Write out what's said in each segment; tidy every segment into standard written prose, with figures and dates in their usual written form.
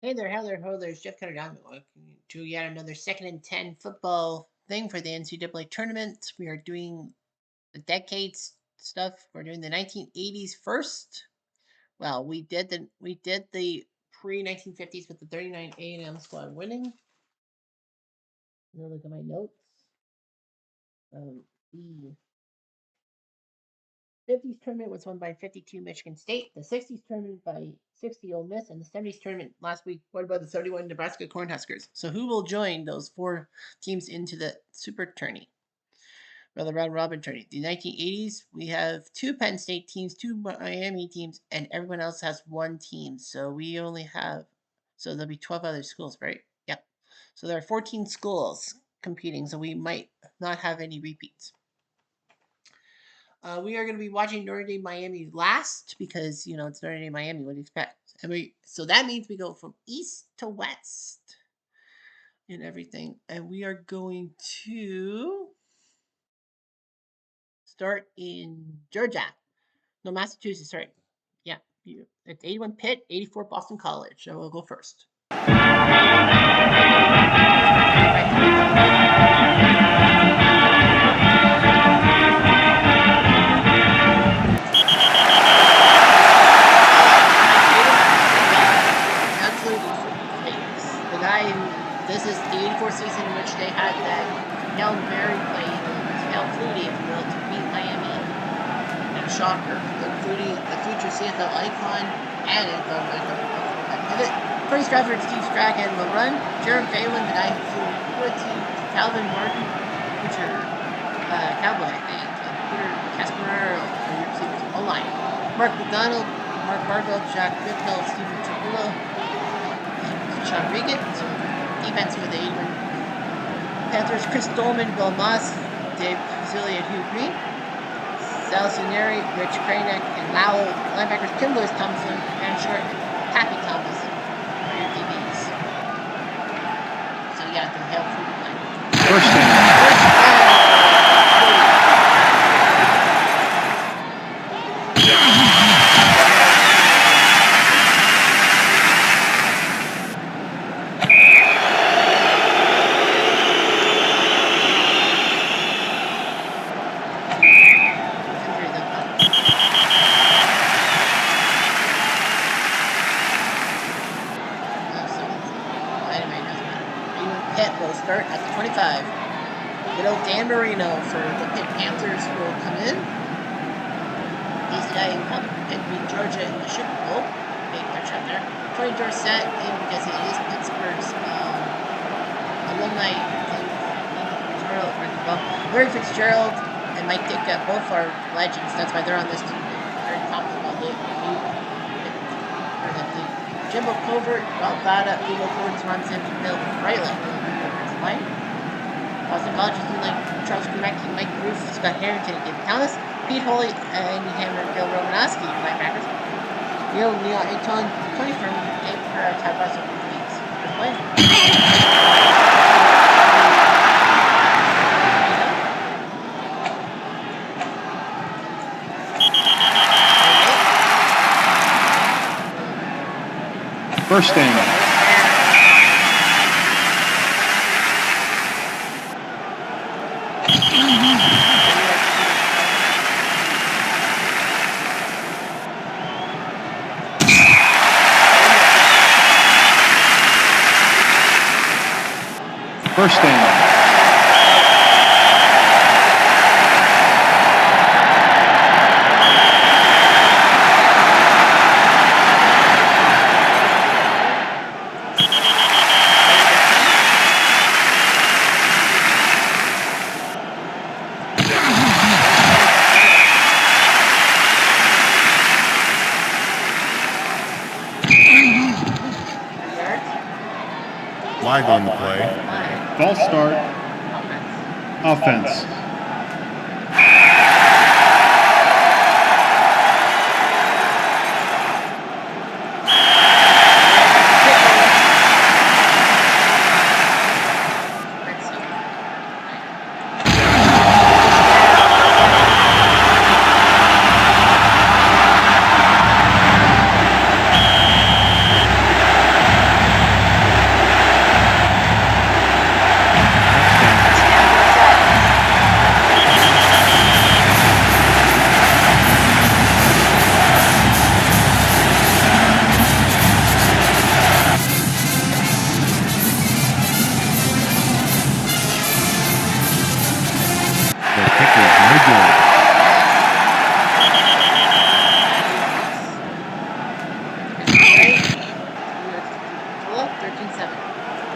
Hey there, how there, ho there, it's Jeff Cutter down. Welcome to yet another 2nd and 10 football thing for the NCAA tournament. We are doing the decades stuff. We're doing the 1980s first. Well, we did the pre-1950s with the 39 A&M squad winning. I'm gonna look at my notes. The 50s tournament was won by 52 Michigan State, the 60s tournament by 60 Ole Miss, and the 70s tournament last week won by the 31 Nebraska Cornhuskers. So who will join those four teams into the Super Tourney? Well, the round robin tourney. The 1980s, we have two Penn State teams, two Miami teams, and everyone else has one team. So we only have, so there'll be 12 other schools, right? Yep. So there are 14 schools competing, so we might not have any repeats. We are going to be watching Notre Dame Miami last because, you know, it's Notre Dame Miami. What do you expect? So that means we go from east to west and everything. And we are going to start in Georgia. No, Massachusetts, sorry. Yeah. It's 81 Pitt, 84 Boston College. So we'll go first. This is the 84 season in which they had that Hail Mary play, Hail Flutie, if you will, to beat Miami. And a shocker. The future CFL icon and NFL pivot. Cody Stratford, Steve Strachan will run. Jared Phelan, the guy who flew team. Calvin Martin, future Cowboy, I think. And Peter Casperero, your receivers. O-line. Mark McDonald, Mark Bargold, Jack Bicknell, Stephen Tripula, and Sean Regan. Defense for the 81 Panthers, Chris Dolman, Bill Moss, Dave Zilli, and Hugh Green. Sal Suneri, Rich Kranek, and Lowell. Linebackers, Kim Lewis Thompson, Aaron Short, and Pappy Thomas are your DBs. So you got the Hail Flutie line. First down. Start at the 25. Good old Dan Marino for the Pitt Panthers will come in. He's the guy who helped Pitt beat Georgia in the Super Bowl. Big touchdown there. Tony Dorsett in because he is Pittsburgh's alumni thing. Larry Fitzgerald and Mike Ditka both are legends. That's why they're on this team. Very confident about the Jimbo Covert, Ralph Vada, Ugo Gordon, Swanson, Bill Freilich. Boston College is like Charles Grumacki, Mike Roof, Scott Harrington, and David Thomas. Pete Holley, Andy Hammer, Bill Romanowski, linebackers. Neil Aton, Tony Furman, Dave Kerr, Todd Russell, and Leeds. First play. First down. First down. Flag on the play. False start. Offense.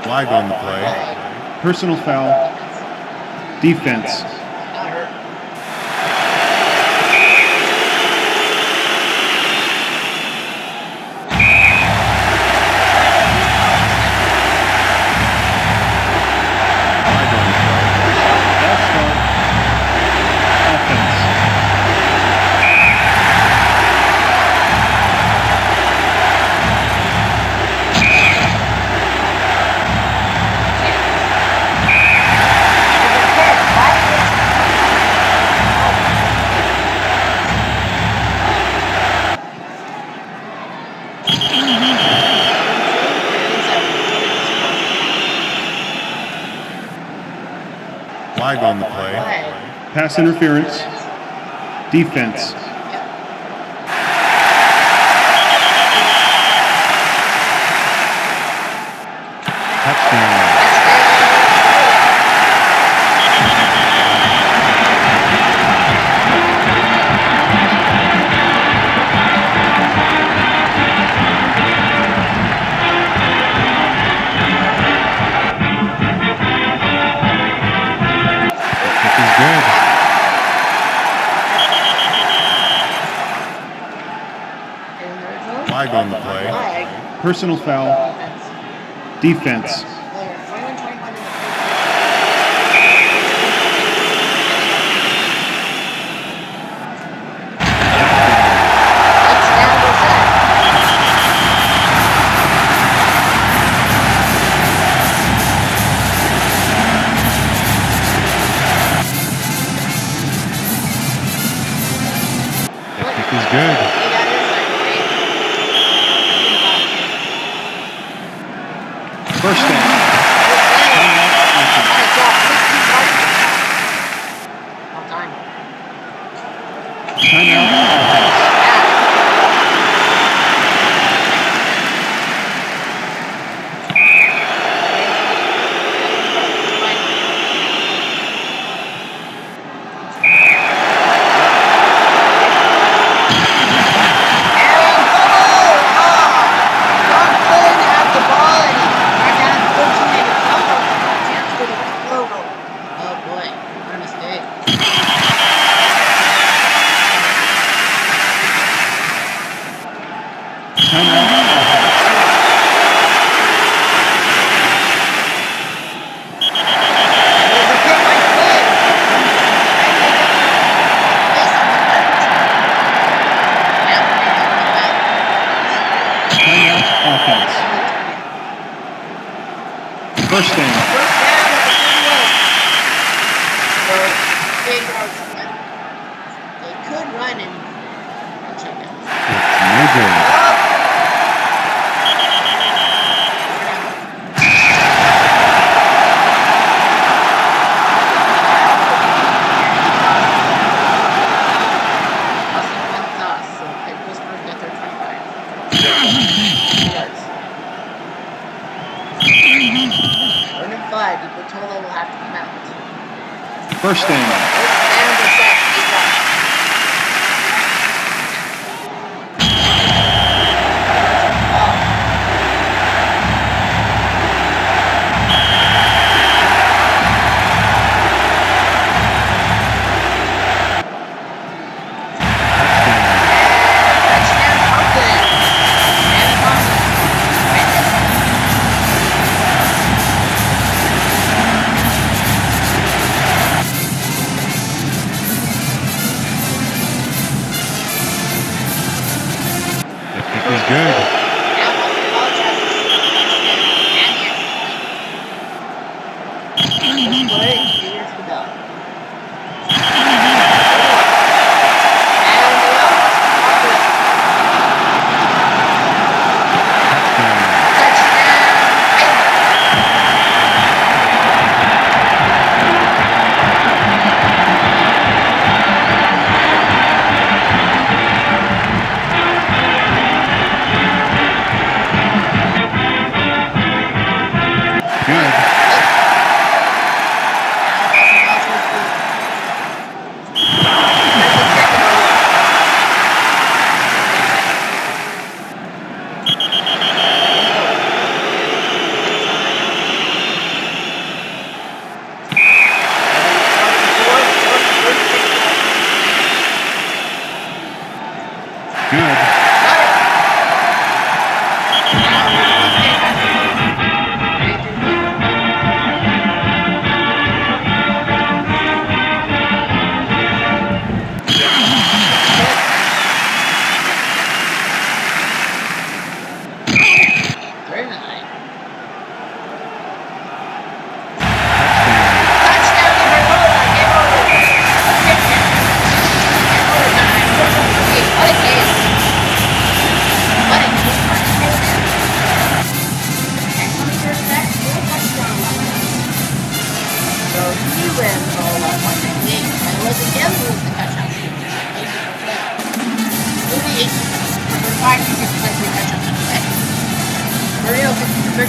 Flag on the play. Flag. Personal foul. Defense. Not hurt. Flag on the play. False start. Offense. Flag on the play. Flag. Pass interference. Defense. Touchdown. Kick is good. And there's no Flag on the play. flag. Personal foul. Defense. Defense. Player 21-21 in the touchdown goes that. That kick is good. He got his second. First down. Nice job. 16 All time. Timeout. Offense. First down. They could run and check it. It's no good. Total will have to come out. First down. And the set.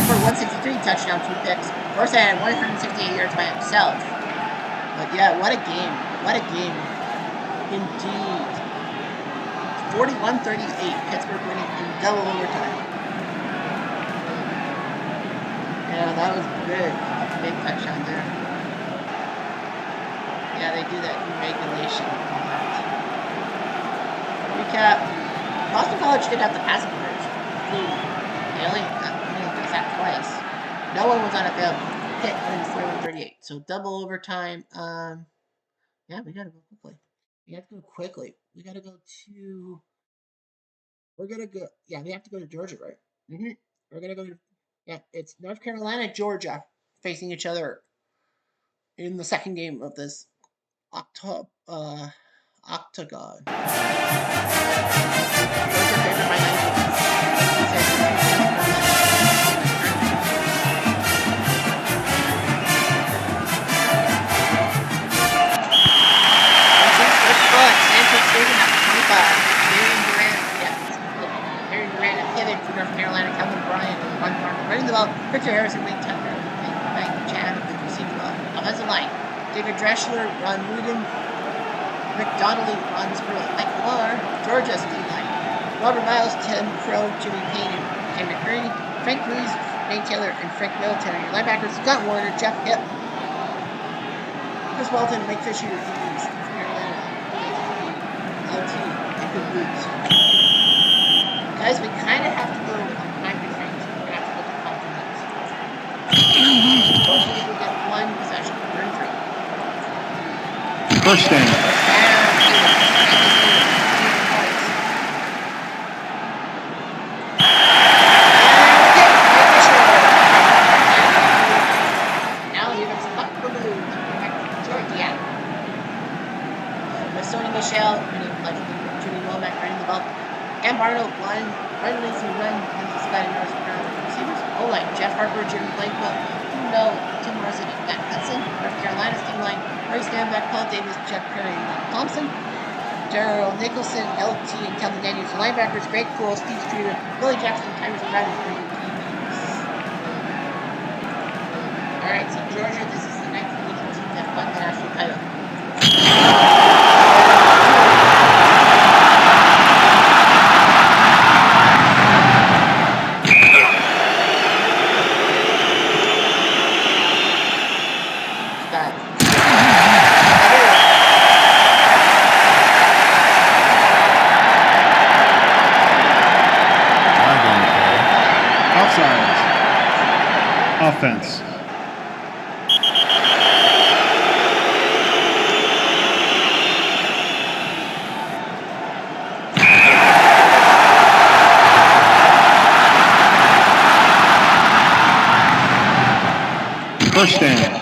for 163 touchdown, 2 picks. Forsythe had 168 yards by himself. But yeah, what a game. What a game. Indeed. 41-38. Pittsburgh winning in double overtime. Yeah, that was big. Big touchdown there. Yeah, they do that in regulation. Recap. Boston College did have the passing conversion. They only got that twice. No one was unavailable. Pitt wins 41-38. So double overtime. Yeah, we gotta go quickly. We have to go quickly. We gotta go to. We're gonna go. Yeah, we have to go to Georgia, right? We're gonna go to. Yeah, it's North Carolina, Georgia, facing each other in the second game of this octagon. Georgia favored by 25. Marion Durant pivot for North Carolina. Calvin Bryant, running the ball. Victor Harrison, Wayne Tucker, Ncaa with the receiving ball. Offensive line. David Dressler, Ron Wooden, Rick Donnelly, Ron Spurl, Mike Millar. Georgia's D-line. Robert Miles, Tim Crow, Jimmy Payne, and Ken McCreary. Frank Ruiz, Nate Taylor, and Frank Middleton are your linebackers. Scott Warner, Jeff Hipp, Chris Walton, Mike Fisher, North Carolina, LT, and good boots. Guys, we kind of have to go on time constraints. We're going to have to look at compliments. Hopefully we get one possession. We're in 3. First down. Now you're going to stop the move. Georgia. Sony Michelle, Jimmy Womack running the ball. Cam Barlow, line, lazy run, and this guy in North Carolina receivers. O-line, Jeff Harper, Jimmy Blakewell, Tim Morrison, and Matt Hudson. North Carolina's team line, Murray Stanback, Paul Davis, Jeff Perry, and Ron Thompson. Darrell Nicholson, LT, and Kelvin Daniels. Linebackers, Greg Poole, Steve Streeter, Willie Jackson, Tyrus Brown, and Brady Keys. Alright, so Georgia, this is the 19th team that won the national title. Offense. First down.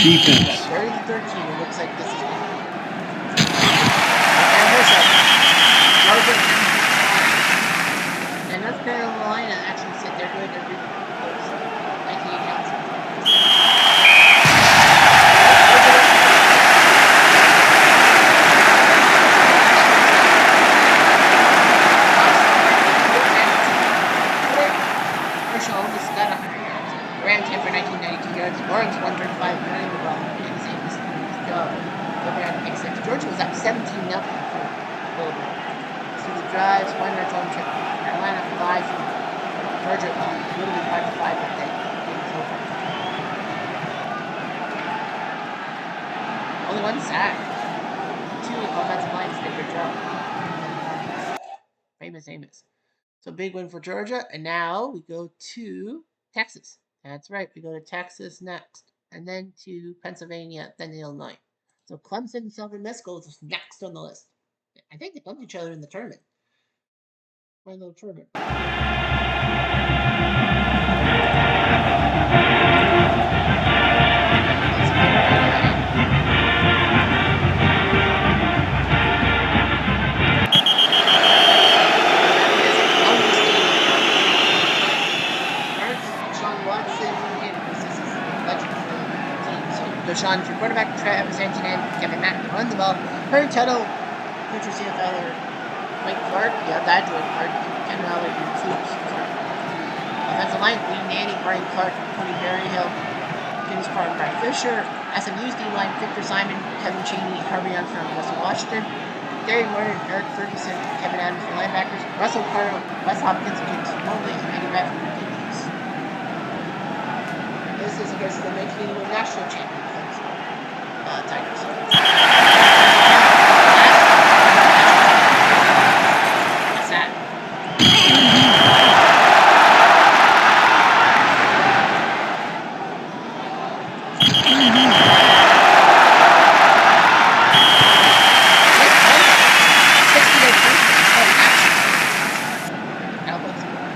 Defense. 30-13. It looks like this is good. And North Carolina actually said they're good. They're really close. 98 yards. Marshall almost got 100 yards. Ran 10 for 1992 yards. Lawrence 135 running the ball. Georgia was up 17-0 for Wilbur. So the drives, 1 red zone trip. Carolina 5 from Georgia, literally 5-5, but then it was over. Only 1 sack. 2 offensive lines did their job. Famous Amos. So big win for Georgia, and now we go to Texas. That's right, we go to Texas next, and then to Pennsylvania, then to Illinois. So Clemson and Southern Miss goes next on the list. I think they bumped each other in the tournament. My little tournament. Travis Etienne and Kevin Mack run the ball. Hurry Tuttle, future CFL or Mike Clark. Yeah, that Joy Clark. Ken Rowley, your troops. Offensive line, Lee Nanny, Brian Clark, Cody Berryhill, James Carter, Brad Fisher. SMU's D line, Victor Simon, Kevin Cheney, Harvey Armstrong, Russell Washington. Gary Warner, Eric Ferguson, Kevin Adams for linebackers. Russell Carter, Wes Hopkins, James Mobley, and Eddie Rapp for DBs. This is against the 1981 national champions, Tigers. What's that?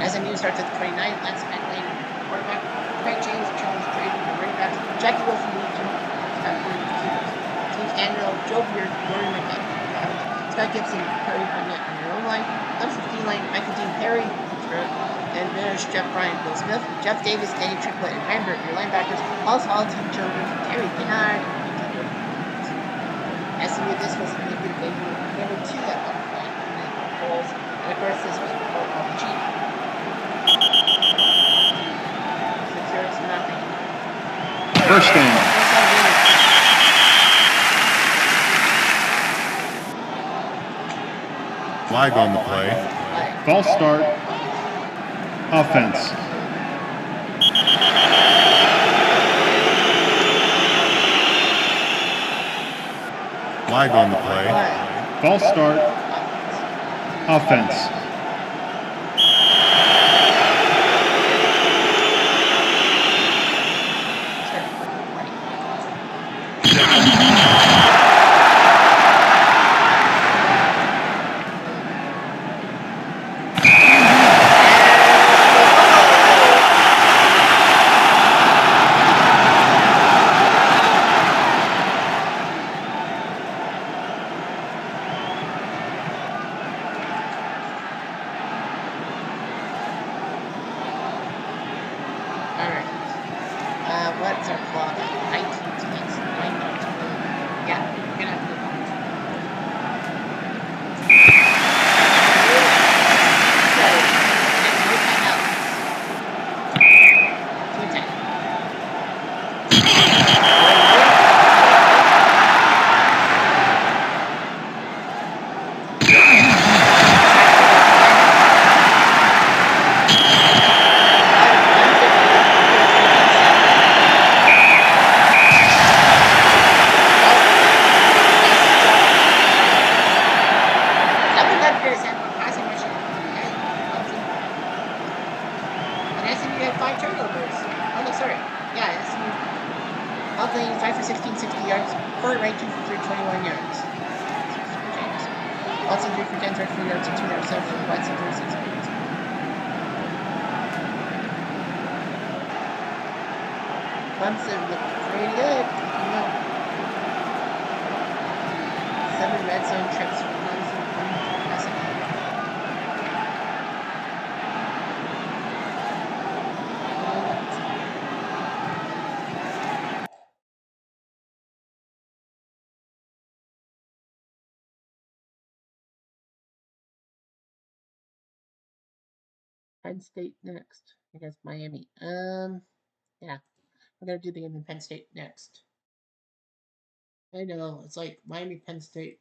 SMU starts at the 29, Lance McLean, quarterback, Craig James, Charles Drayton, the running backs, Jackie Wilson, Legion, Scott Gordon, receivers, Steve Andrew, Joe Beard, Rory McKay, Scott Gibson, Perry Barnett on your own line, Clemson's D-line, Michael Dean Perry, Dan Minish, Jeff Bryan, Bill Smith, Jeff Davis, Danny Triplett, and Rambert, your linebackers, Paul Hall, Tim Childers, Terry Kennard, SMU, this was a good game, number 2 at one point, and of course this was before all the cheating. 6 yards to nothing. First down. Flag on the play. False start. Offense. Flag on the play. False start. Offense. What's our clock? 19 minutes. 9 minutes. Yeah, we're gonna have to go back. So, no timeouts. 2-10. Oakland 5 for 16, 60 yards. Ford right 2 for 321 yards. Watson 3 for 10, 34 yards and 2 interceptions. Watson 36 yards. Clemson looked pretty good. 7 red zone trips for Clemson. 1 passing. Penn State next against Miami. Yeah, we're gonna do the game in Penn State next. I know it's like Miami, Penn State.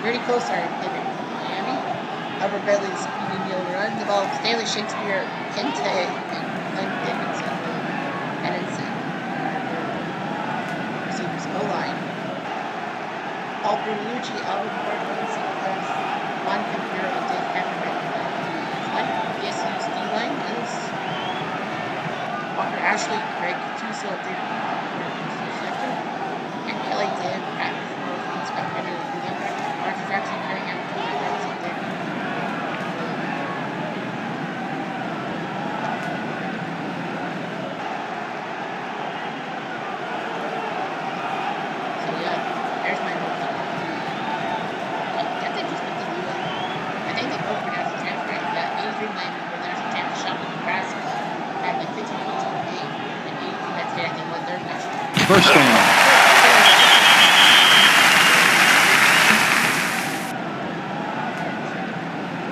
Pretty close are pivot from Miami. Albert Bentley speedy kneel run. The ball Stanley Shakespeare, Kente, and Glenn Dickinson. Henningsen. Receivers O-line. Paul Bertolucci, Albert Gordon, Sinclair, Juan Campero, and Dave Hefferman. PSU's D-line is Walker Ashley, Greg Tuso, David Walker, and Kelly Dan, Pat Forth, Scott Henry, Martin Jackson, Cunningham, and David. So yeah, there's my whole team. First down.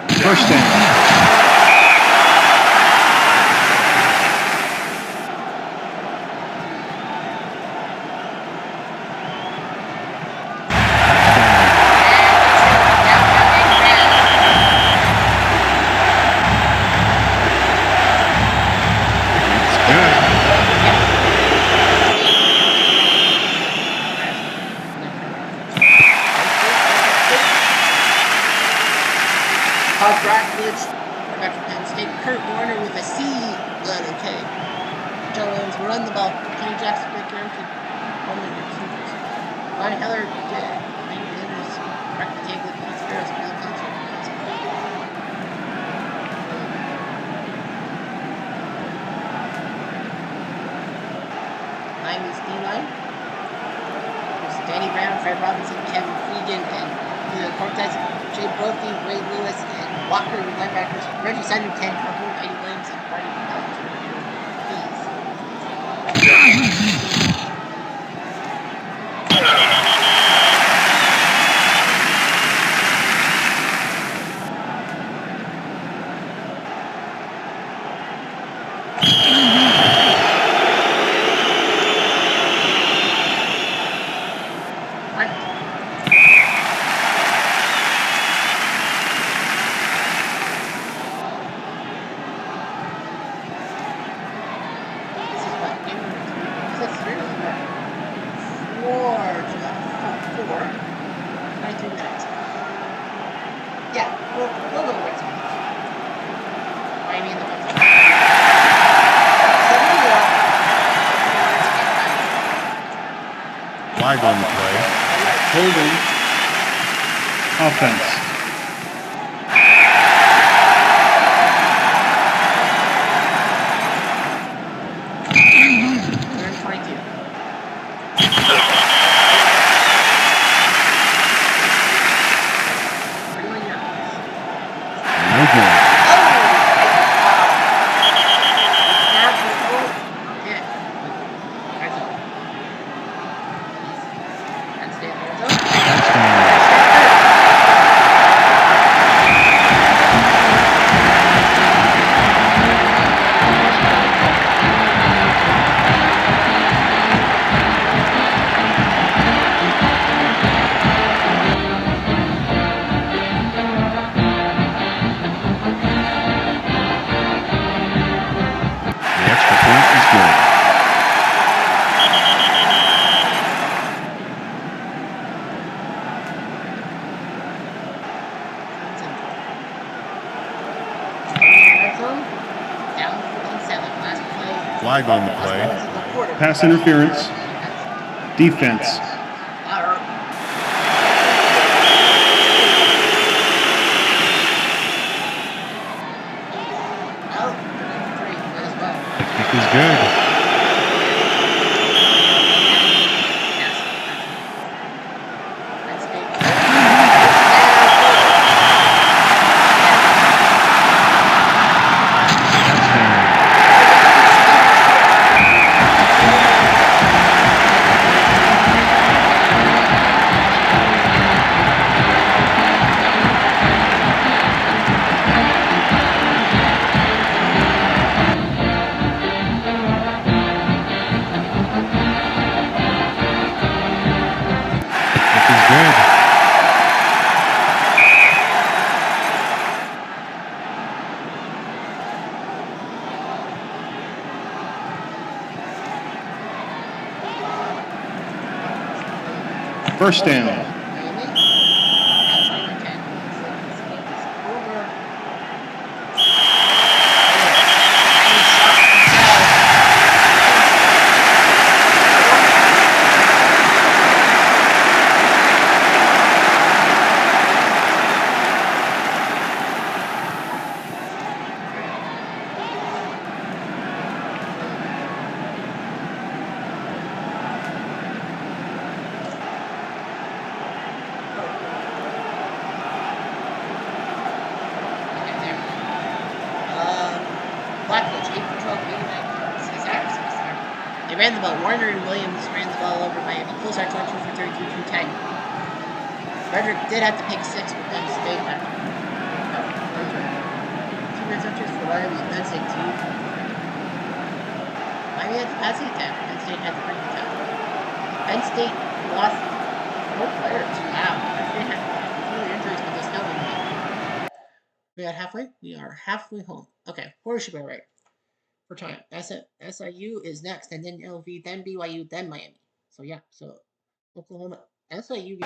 First down. Run the ball. Kenny Jackson, Big American, one of your receivers. Ryan Heller did. Maybe in this rectangle, Pete Sparrows, Bill Concert. 90s D-line. There's Danny Brown, Fred Robinson, Kevin Fegan, and Julio Cortez, Jay Brophy, Ray Lewis, and Walker with linebackers. Reggie Simon, Ken Harpoon, Eddie Williams, and Barney Collins. Flag on the play. Holding. Offense. No good. Flag on the play. Pass interference. Defense. The kick is good. First down. ran the ball. Warner and Williams ran the ball over Miami. Full start 22 for 32, 210. Frederick did have to pick 6, but then stayed back. Two red touches for Miami. Penn State 2. Miami had the passing attack. Penn State had the running attack. Penn State lost 4 players. Wow. Penn State had a few injuries, but they still won. We got halfway? We are halfway home. Okay, where should we go right? For time. SIU is next, and then LV, then BYU, then Miami. So yeah, so Oklahoma, SIU.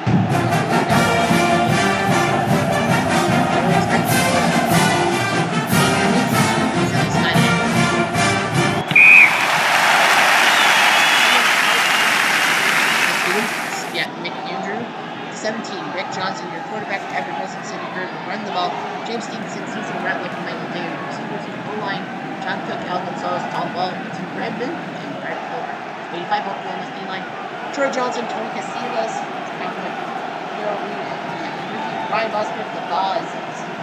Yeah, McAndrew. 17, Rick Johnson, your quarterback. Evan Wilson, City Bird will run the ball. James Stevenson, Cecil Ratliff, and Michael Day. Receivers in O-line. John Cook, Al Gonzalez, Tom Ball, Tim Redmond, and Brad Colbert. 85, Oklahoma's D-line. Troy Johnson, Tony Casillas, Brian Bosworth, the Ball is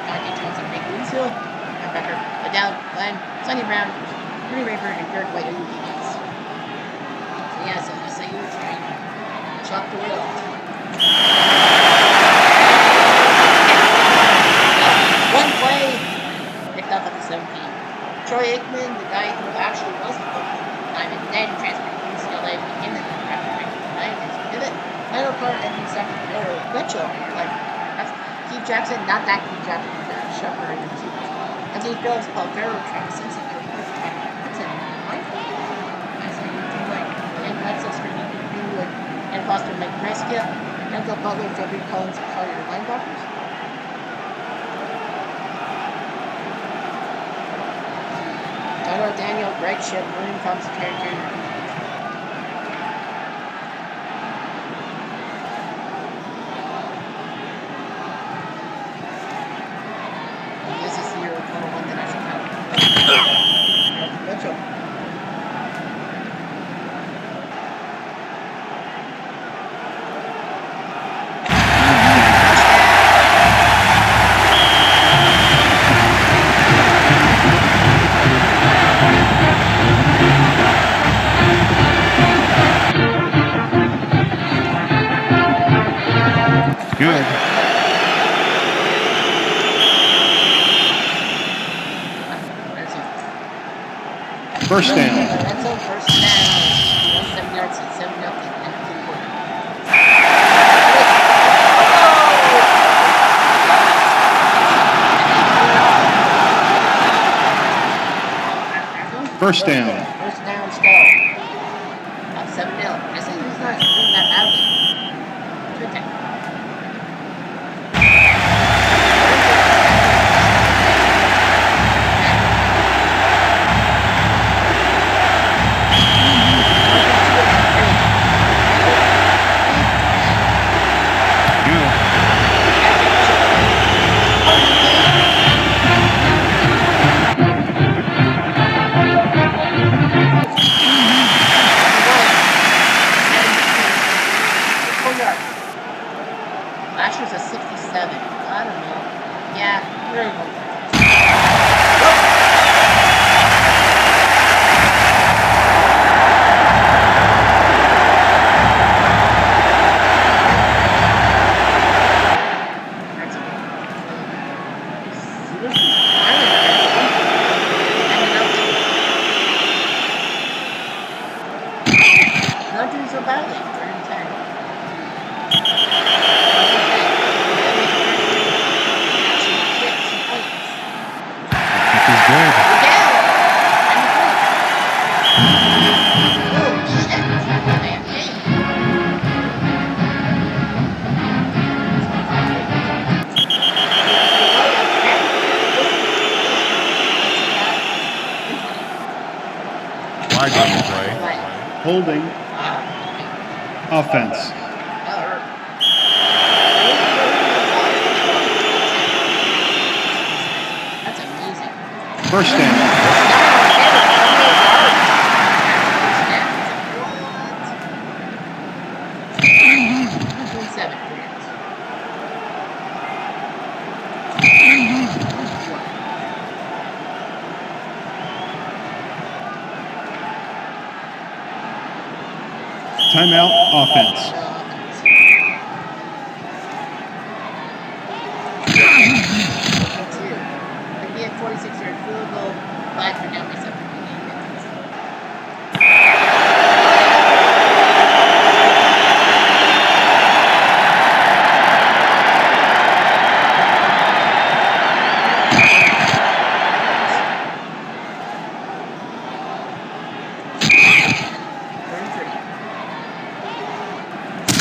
Dante Johnson, Nick Winshill, Becker, Adele, Glenn, Sonny Brown, Rudy Rayford, and Derek White are your DBs. So yeah, so SIU is trying to chop the wheel. One play picked up at the 17. Troy Aikman, the guy who actually was the coach at the time and then transferred to UCLA, became the draft pick tonight, is pivot. Final part ending second or Mitchell. You're like, that's Keith Jackson, not that Keith Jackson, Shepard and receivers. Anthony Phillips, Paul Farrow, Travis Simpson, Eric Hudson, Michael. SIU team like Dan Bledsoe, Screening, and Foster, Mike Reskia, Denzel Butler, Frederick Collins, and Collier linebackers. Daniel, Greg Ship, William Thompson, Terry Jr. This is your total one that I should count. Mitchell. Good. First down. That's a first down. 7 yards and 7 nothing. And it's important. First down. First down still. 7-0. I say he's not doing that badly. Good thing. Last year's a 67. I don't know. Yeah, we're going to go. Not doing so badly. 3-10. Flag on the play. Holding. Offense. That's amazing. First down. Timeout offense. Maybe at 46-yard field goal, but they're down by 7.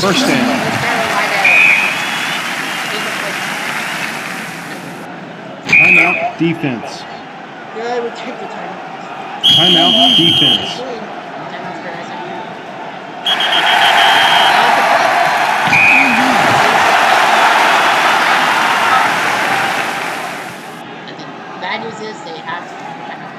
First down. Timeout defense. Good, we'll take the timeout. Timeout defense. Timeout's for SMU. I think bad news is they have to keep the timeouts.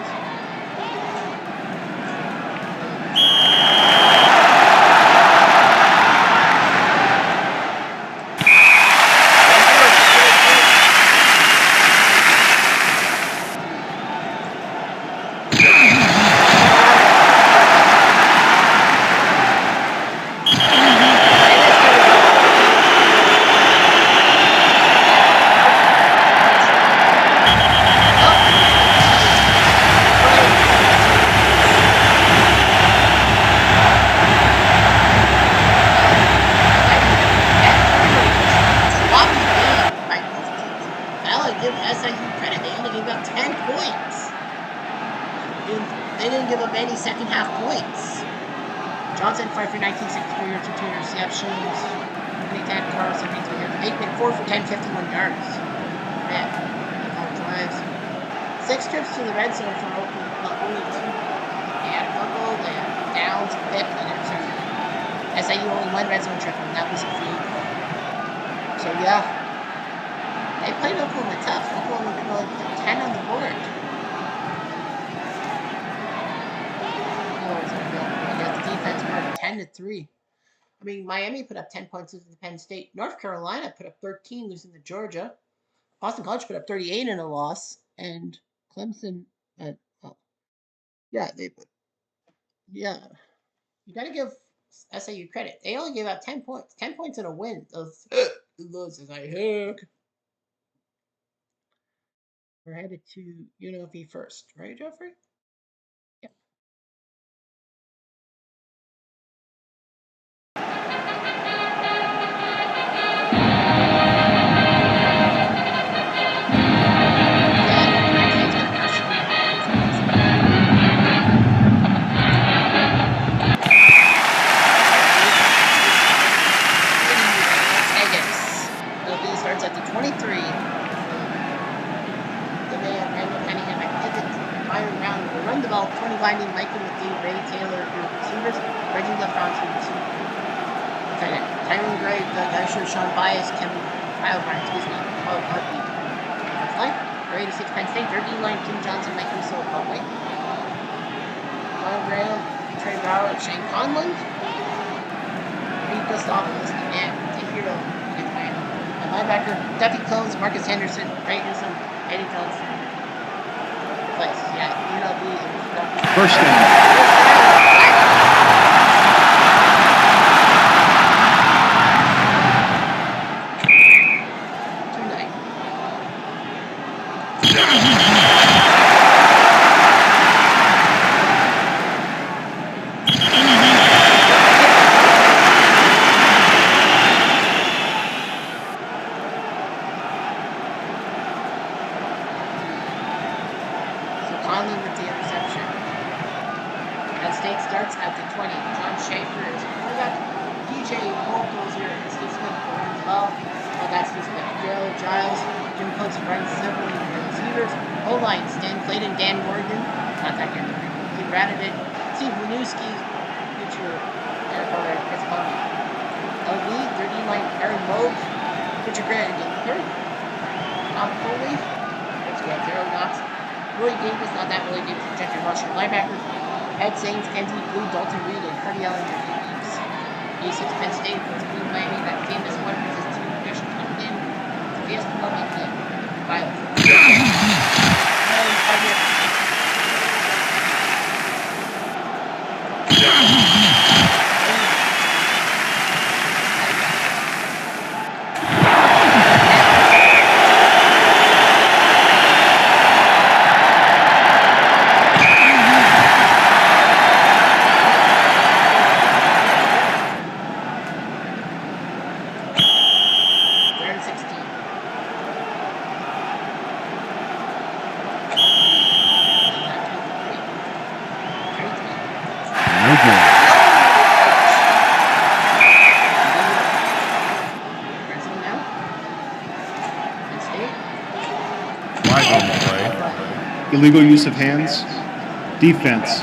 Give SIU credit. They only gave up 10 points. They didn't give up any second half points. Johnson 5 for 19, 64 yards, 2 interceptions. Anytime Carl 73 yards. Aikman 4 for 10, 51 yards. Man, 5 drives. 6 trips to the red zone for only 2. They had a fumble, they had downs, pick, and interception. SIU only 1 red zone trip, and that was a fluke. So yeah. They played Oklahoma tough. Oklahoma could only put 10 on the board. The defense marked 10-3. I mean, Miami put up 10 points losing to Penn State. North Carolina put up 13 losing to Georgia. Boston College put up 38 in a loss. And Clemson, you got to give SIU credit. They only gave out 10 points. 10 points in a win. Those losses I heard. We're headed to UNLV first, right, Jeffrey? Yeah. Starts at the 23. Brown will run the ball. Tony Binding, Michael McGee, Ray Taylor, your receivers. Reggie LaFrance, your receiver. Okay, Tyrone Gray, Doug Asher, Sean Bias, Kevin Heilbrecht, Paul Hartley. That's life. Gray to 6 Penn State. Their D-line, Kim Johnson, Mike Russo, Broadway. Ron Graham, Trey Brower, Shane Conlon. Pete Gustavus, and the hero against Miami. And linebacker, Duffy Clones, Marcus Henderson, Ray Newsom, Eddie Johnson. First down. Flag on the play. Illegal use of hands. Defense.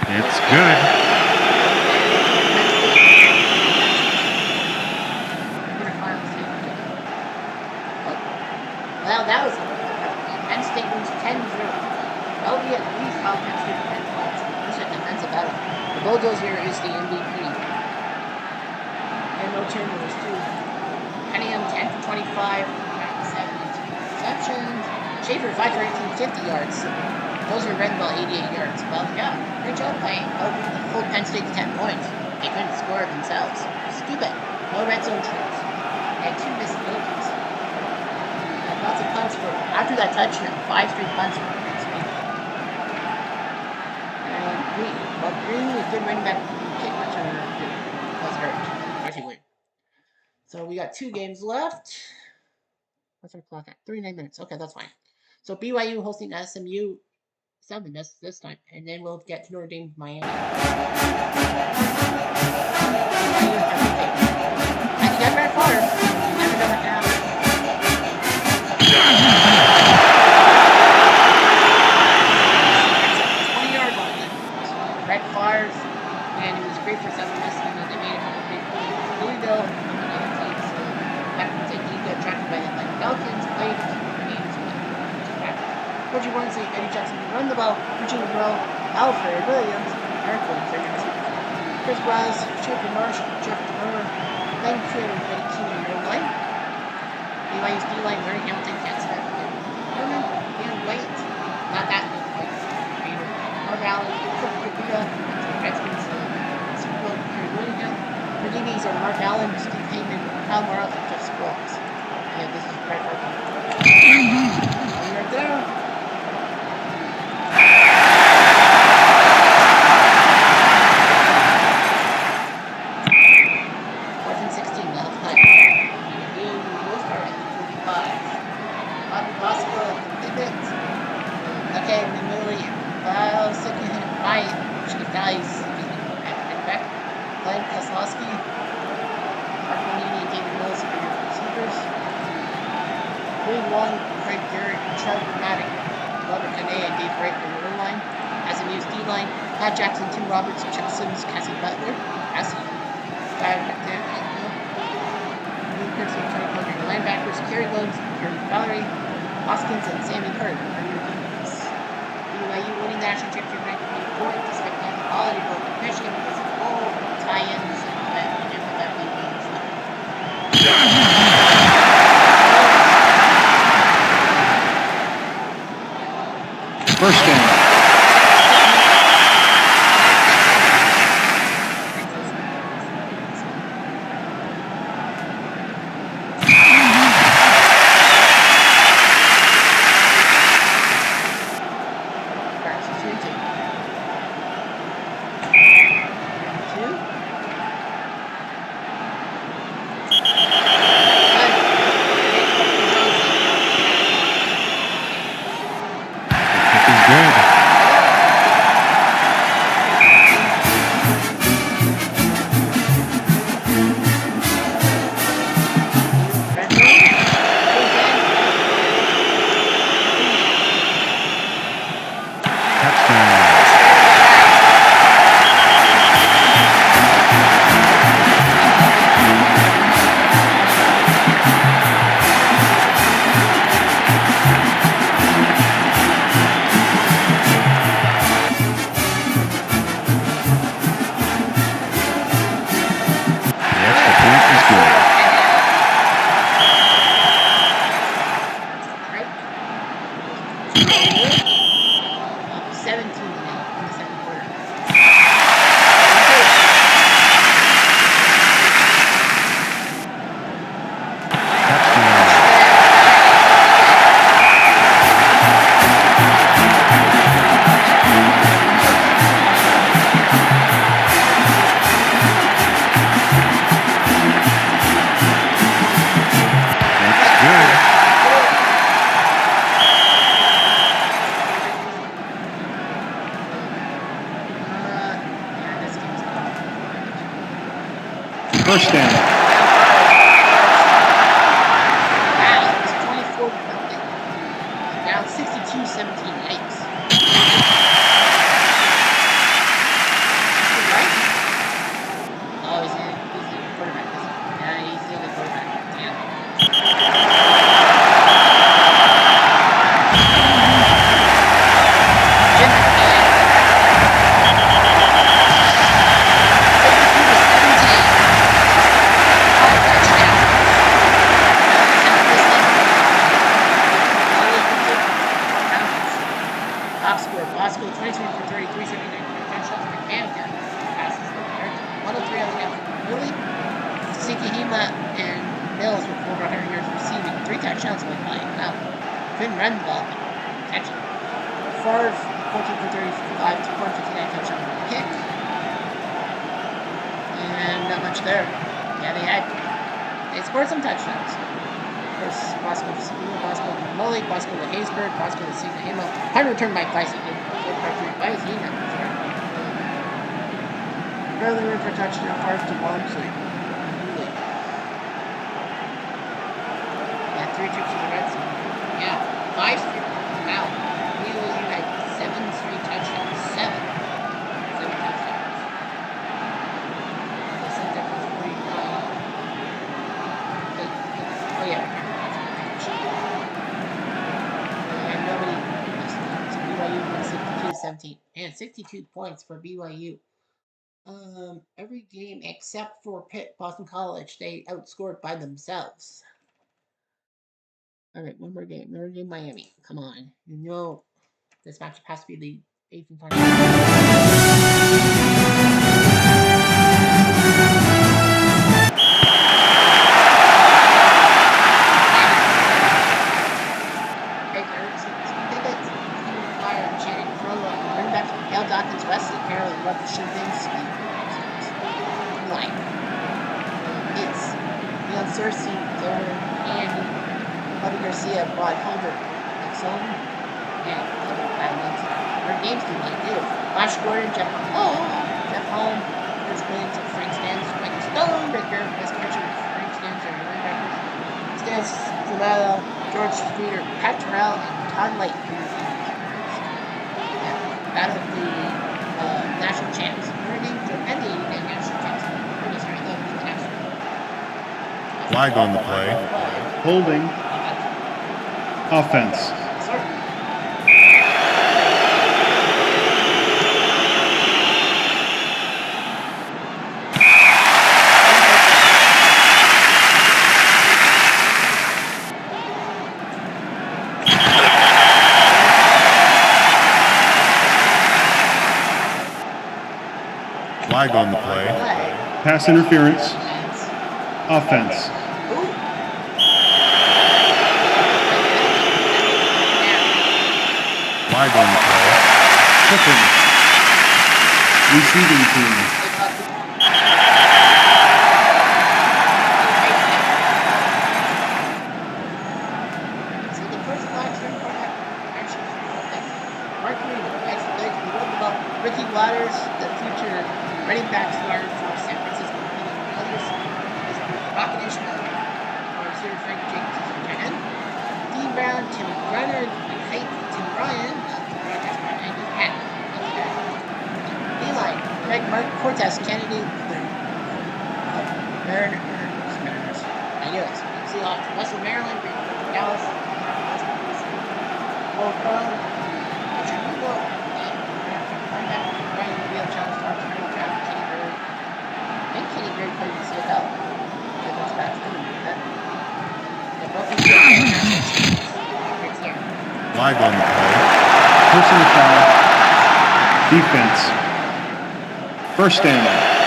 It's good. Well, that was Penn State lose 10-0. That'll be at least how Penn State 10 points. This is a defensive battle. The bulldozer is the MVP. And no turnovers, too. Cunningham 10 for 25, 97 receptions. Schaefer 5 for 18, 50 yards. Those are red ball 88 yards. Well, yeah, great job playing. Hold Penn State to 10 points. They couldn't score themselves. Stupid. No red zone trips. They had 2 missed field goals. Lots of punts for after that touchdown. 5 straight punts for Penn State. And Green was good running back kick returner was hurt. Anyway. So we got 2 games left. What's our clock at? 39 minutes. Okay, that's fine. So BYU hosting SMU 7 this time, and then we'll get to Notre Dame, Miami. And you got Brett Favre. You never know what to happen. 20-yard line. Brett Favre, and it was great for Southern Miss, and then they made a couple big plays. Louisville, another team, so that means they got drafted by the Falcons, played games with Reggie Warrensley, Eddie Jackson run the ball, Eugene Rowe, Alfred Williams, Eric Williams, they're going to see Chris Wells, Chapin Marsh, Jeff Turner, Lane Trin, and Eddie Keenan in your line. BYU's D-line, Larry Hamilton, Cat Smith, Herman, Dan White, not that good, like Peter, Mark Allen, Kirk Kabuda, Redskins, Super Bowl, Kerry Willingham. The DBs are Mark Allen, Steve Heyman, Kyle Morrell, and Jeff Sproles. And this is Brett Favre. Right there. 4th and 16, now it's time. We'll start at 45. Bobby Bosco at the pivot. Okay, in the middle, Kyle Sikin, Ryan, Chief Guys, and back. Glenn Kozlowski, Mark Manini, and David Mills for your receivers. Green Long, Craig Garrett, Charles Maddox, Robert Kane, and Dave Wright for your line. SMU's D-line, Pat Jackson, Tim Roberts, Chuck Sims, Cassie Butler, Cassie, Guy McDaniel, Lee Kirksey, Tony Poker, your linebackers, Kerry Williams, Kerry Valerie, Hoskins, and Sammy Hurd are your defense. BYU winning the national championship ranked 24th, despite the quality of Michigan because of all tie-ins and all that, and with that big game stuff. First down. 17 to 0 in the second quarter. First down. Wow, it's 24 to nothing. Down 62-17. Yikes. Right? Oh, he's the quarterback, isn't he? Yeah, he's the only quarterback. Damn. Jim McMahon. 23 for 30, 379 touchdowns. McMahon got passes from there. 103 on the ground. Really? Sikihima and Mills with over 100 yards receiving. 3 touchdowns went by. Wow. Couldn't run the ball. Catch it. Favre, 14 for 35, 259 touchdown pick. And not much there. Yeah, they scored some touchdowns. Of course, Bosco to Segura, Bosco to Mully, Bosco to Haysbert, Bosco to Sikihima. Hard return by Bison. Barely room for touchdown, 5 to 1, so really. Yeah, 3 trips to the red zone. Yeah, 5 straight. Wow. BYU had 7 straight touchdowns. 7 touchdowns. The Sun Devils 49. Oh yeah, and nobody missed it. So BYU won 62-17. And 62 points for BYU. Every game except for Pitt, Boston College, they outscored by themselves. All right, one more game. Notre Dame, Miami. Come on. You know this matchup has to be the 18th time. Dawkins West apparently what should things be like. It's Leon Cersei, Darren, Andy, Bobby Garcia, Rod Holder, Exxon, and our games do like this. Josh Gordon, Jeff Holm, Chris Williams, Frank Stans, Michael Stonebreaker, Wes Pritchard, Frank Stans, our linebackers, Stans Zamala, George Streeter, Pat Terrell, and Todd Light for your team. Out of the national champs. Defending the national champs. Sorry, the national. Flag on the play. Holding. Offense. Sorry. Flag on the play. Pass interference. Offense. Flag on the play. Tripping. Receiving team. Ricky Waters, the future running back star for San Francisco. Others is Rocket Ishmael, our receiver Frank Jacobs is tight end. Dean Brown, Tim Brenner, Height, Tim Ryan, broadcast by Andy Pat. D-line, Greg Mark Cortez, Kennedy, Mariners. I knew it. Seahawks, Western Maryland, Dallas, Paul Brown, Richard Hugo, Kenny Berry played in CFL. That's back to Flag on the play. Personal foul. Defense. First down.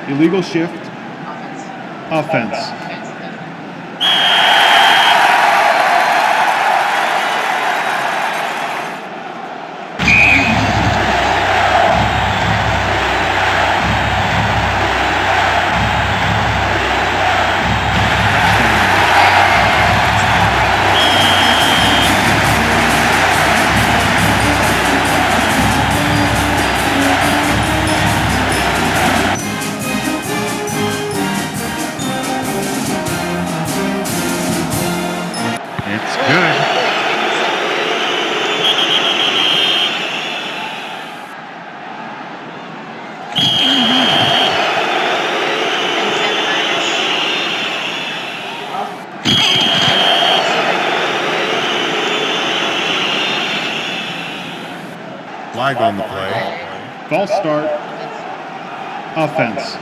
Illegal shift. Offense. It's good. Flag on the play. False start. Offense.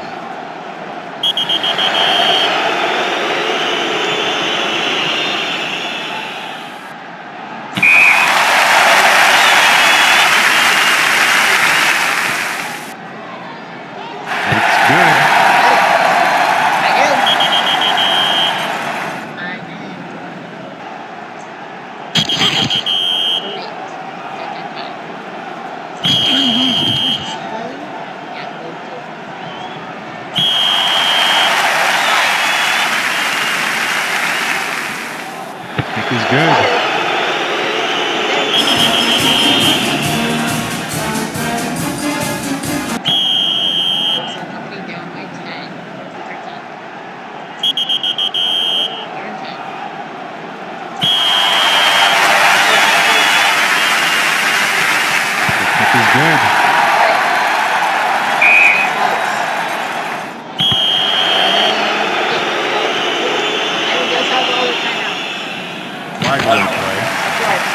Is good.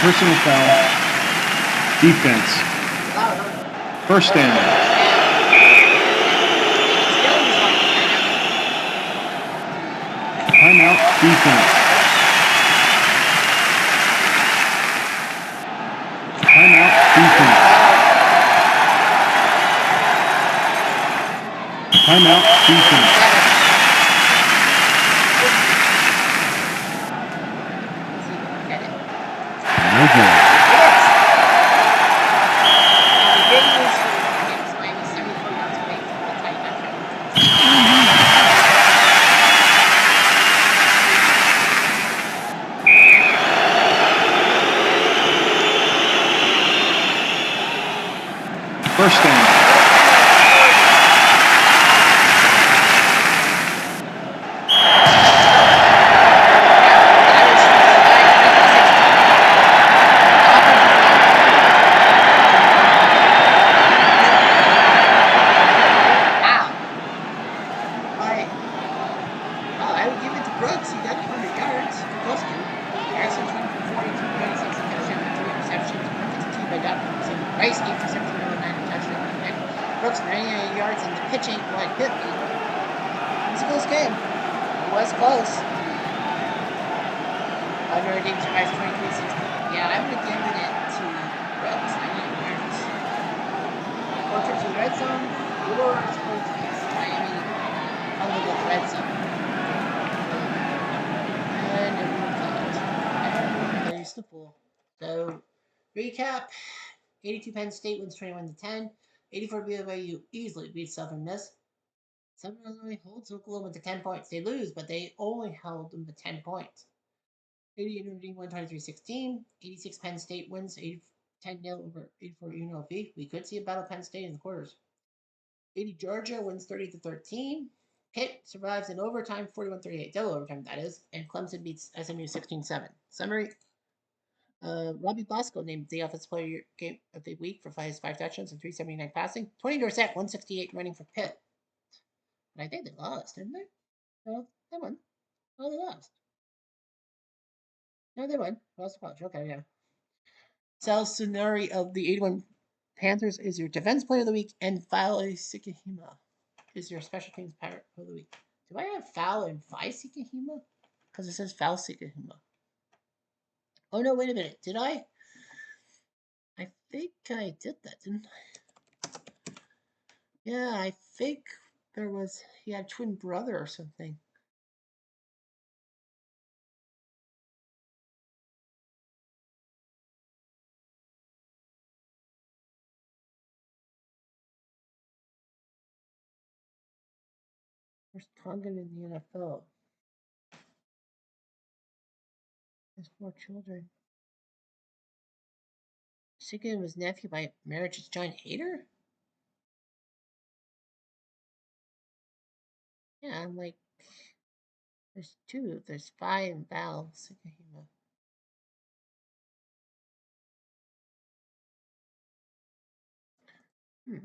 Personal foul. Defense. First down. Timeout. Defense. Timeout. Defense. Timeout. Defense. No good. First down. Brooks 98 yards and the pitch ain't like 50. It was a close game. It was close. Under Dean survives 23-16. Yeah, I would have given it to Brooks 98 yards. Go to the red zone. You were supposed to use Miami on the red had some. And everyone plays the pool. So, recap: 82 Penn State wins 21-10. 84 BYU easily beats Southern Miss. Southern Illinois holds Oklahoma to 10 points. They lose, but they only held them to 10 points. 88 Notre Dame won 23-16. 86 Penn State wins 10-0 over 84 UNLV. We could see a battle Penn State in the quarters. 80 Georgia wins 30-13. Pitt survives in overtime, 41-38. Double overtime, that is. And Clemson beats SMU 16-7. Summary: Robbie Bosco named the offensive player game of the week for his 5 touchdowns and 379 passing. 20 Dorsett, 168 running for Pitt. But I think they lost, didn't they? No, they won. Oh, they lost. No, they won. Lost the college. Okay, yeah. Sal Sunari of the 81 Panthers is your defense player of the week, and Fale Sikahima is your special teams player of the week. Do I have Fal and Phi Sikahima? Because it says Fal Sikahima. Oh no, wait a minute. Did I? I think I did that, didn't I? Yeah, I think he had a twin brother or something. There's Tongan in the NFL. Has 4 children. Sikahima was nephew by marriage is John Hader? Yeah, I'm like, there's 2. There's Phi and Val Sikahima. Hmm.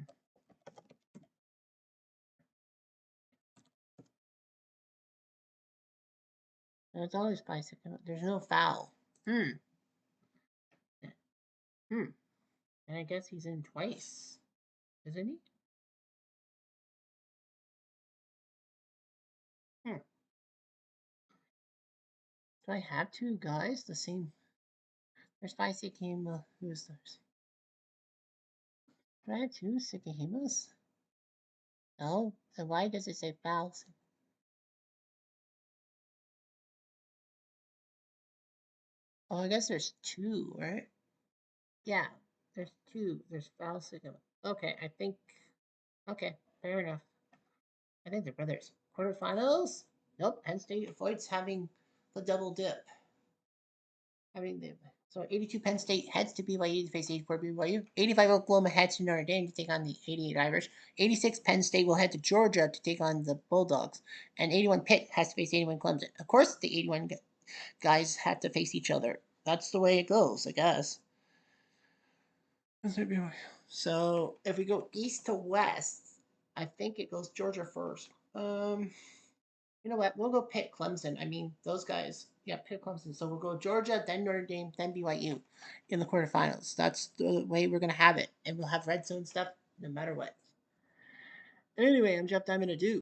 No, it's always Phi Sikahima. There's no Foul. Hmm. Hmm. And I guess he's in twice, isn't he? Hmm. Do I have 2 guys the same? There's Phi Sikahima. Who's theirs? Do I have 2 Sikahimas? No. Then why does it say Foul? Oh, I guess there's 2, right? Yeah, there's 2. There's Foul Sikahima. Okay, I think. Okay, fair enough. I think they're brothers. Quarterfinals? Nope. Penn State avoids having the double dip. So 82 Penn State heads to BYU to face 84 BYU. 85 Oklahoma heads to Notre Dame to take on the 88 Irish. 86 Penn State will head to Georgia to take on the Bulldogs. And 81 Pitt has to face 81 Clemson. Of course, the 81 guys have to face each other. That's the way it goes, I guess. So if we go east to west, I think it goes Georgia first. You know what? We'll go Pitt Clemson. I mean, those guys. Yeah, Pitt Clemson. So we'll go Georgia, then Notre Dame, then BYU in the quarterfinals. That's the way we're gonna have it, and we'll have red zone stuff no matter what. Anyway, I'm Jeff Diamond. Adieu.